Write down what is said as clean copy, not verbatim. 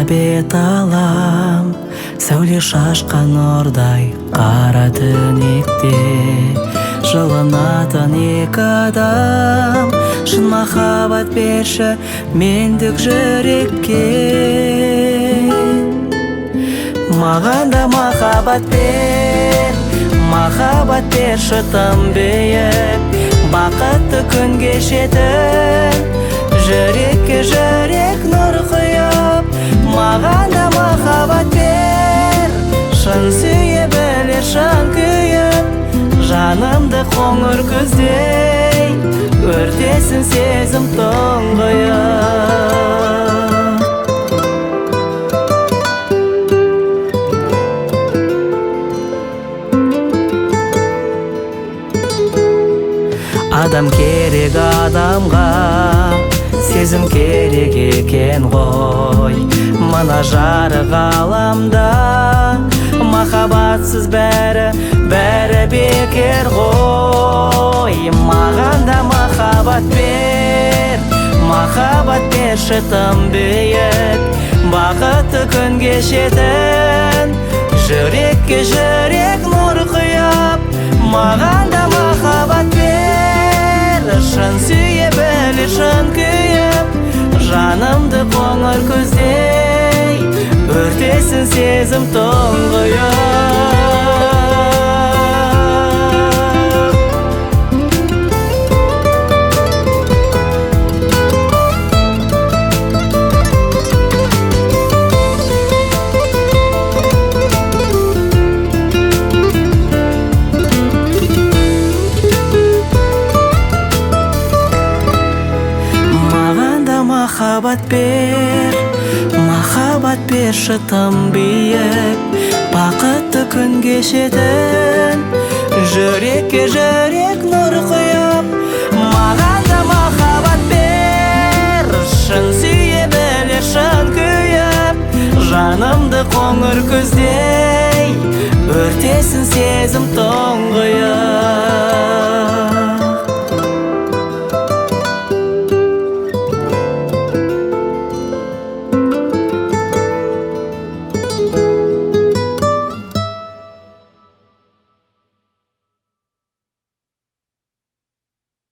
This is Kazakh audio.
бет алам, сәуле шашқан нұрдай қара түнекте. Жылынатын екі адам, шын махаббат берші мендік жүрекке. Маған да махаббат берші тым биік, бақытты күн кешетін, жүрекке жүрек нұр құйып. Маған да махаббат бер, шын сүйе білер шын күйіп, жанымды қоңыр күздей өртесін сезім тұңғиық. Адам керек адамға, сезім керек екен ғой. Мына жарық ғаламда махаббатсыз бәрі бекер ғой. Маған да махаббат берші тым биік, бақытты күн кешетін, жүрекке жүрек нұр құйып. Маған да махаббат бер, шын сүйе білер шын күйіп, жанымды қоңыр күздей өртесін сезім тұңғиық. Махаббат берші тым биік, бақытты күн кешетін, жүрекке жүрек нұр құйып. Маған да махаббат бер, шын сүйе білер шын күйіп, жанымды қоңыр күздей өртесін сезім тұңғиық.